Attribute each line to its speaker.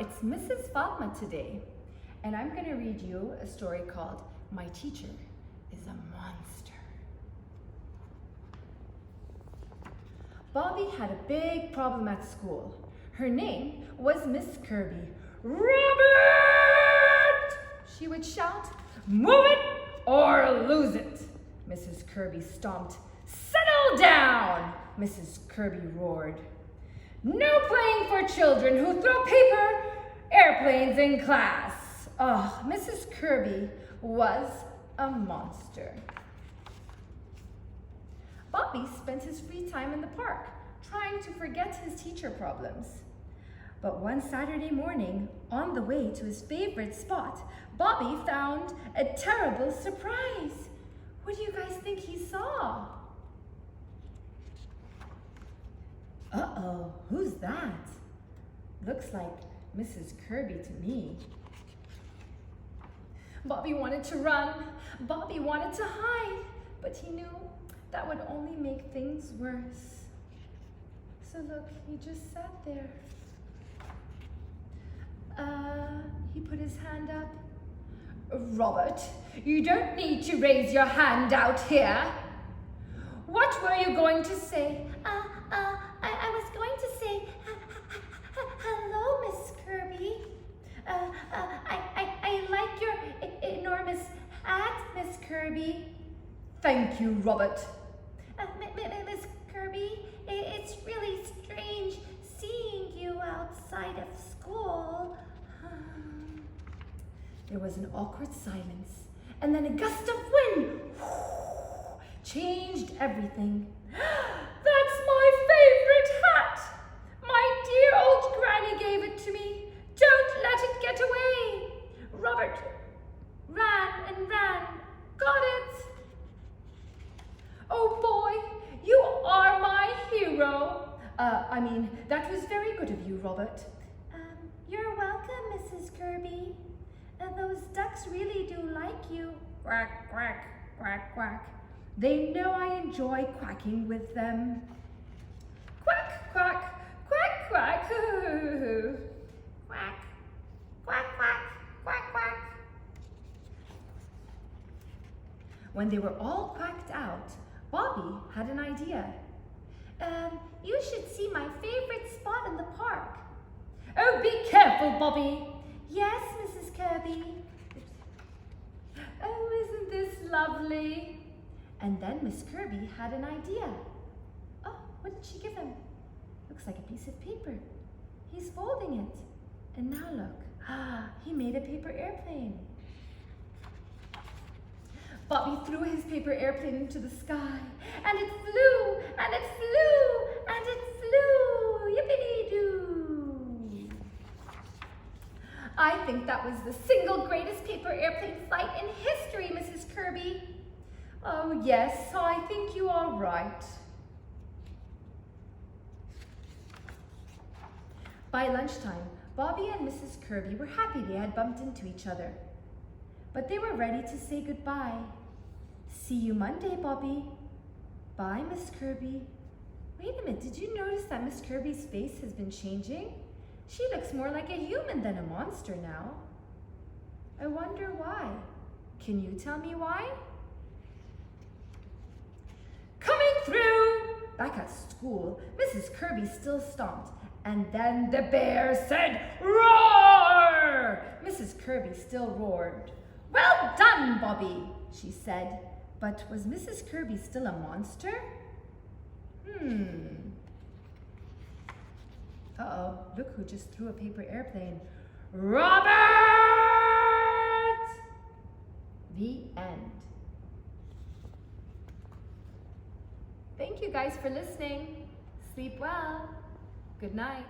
Speaker 1: it's Mrs. Fatma today, and I'm going to read you a story called My Teacher is a Monster. Bobby had a big problem at school. Her name was Miss Kirby. "Robert!" she would shout. "Move it or lose it!" Mrs. Kirby stomped. "Settle down!" Mrs. Kirby roared. "No playing for children who throw paper airplanes in class." Oh, Mrs. Kirby was a monster. Bobby spent his free time in the park, trying to forget his teacher problems. But one Saturday morning, on the way to his favorite spot, Bobby found a terrible surprise. What do you guys think he saw? Uh-oh, who's that? Looks like Mrs. Kirby to me. Bobby wanted to run. Bobby wanted to hide, but he knew that would only make things worse. So look, he just sat there. He put his hand up. "Robert, you don't need to raise your hand out here. What were you going to say?" I was going to say, "Hello, Miss Kirby. I like your enormous hat, Miss Kirby." "Thank you, Robert." Miss Kirby, it's really strange seeing you outside of school." There was an awkward silence, and then a gust of wind changed everything. "That's my favorite hat! My dear old granny gave it to me. Don't let it get away." Robert ran and ran. "Got it." "Oh boy, you are my hero." That was very good of you, Robert." You're welcome, Mrs. Kirby. Those ducks really do like you." Quack, quack, quack, quack. "They know I enjoy quacking with them." Quack, quack, quack, quack. Quack, quack, quack, quack, quack. When they were all quacked out, Bobby had an idea. You should see my favorite spot in the park." "Oh, be careful, Bobby." "Yes, Mrs. Kirby." "Oh, isn't this lovely?" And then Miss Kirby had an idea. Oh, what did she give him? Looks like a piece of paper. He's folding it. And now look, he made a paper airplane. Bobby threw his paper airplane into the sky, and it flew, and it flew, and it flew. Yippity-doo! I think that was the single greatest paper airplane flight in history, Mrs. Kirby. "Oh yes, I think you are right." By lunchtime, Bobby and Mrs. Kirby were happy they had bumped into each other. But they were ready to say goodbye. "See you Monday, Bobby." "Bye, Miss Kirby." Wait a minute, did you notice that Miss Kirby's face has been changing? She looks more like a human than a monster now. I wonder why. Can you tell me why? Coming through! Back at school, Mrs. Kirby still stomped, and then the bear said, "Roar!" Mrs. Kirby still roared. "Well done, Bobby," she said. But was Mrs. Kirby still a monster? Uh-oh, look who just threw a paper airplane. Robert! The end. Thank you guys for listening. Sleep well. Good night.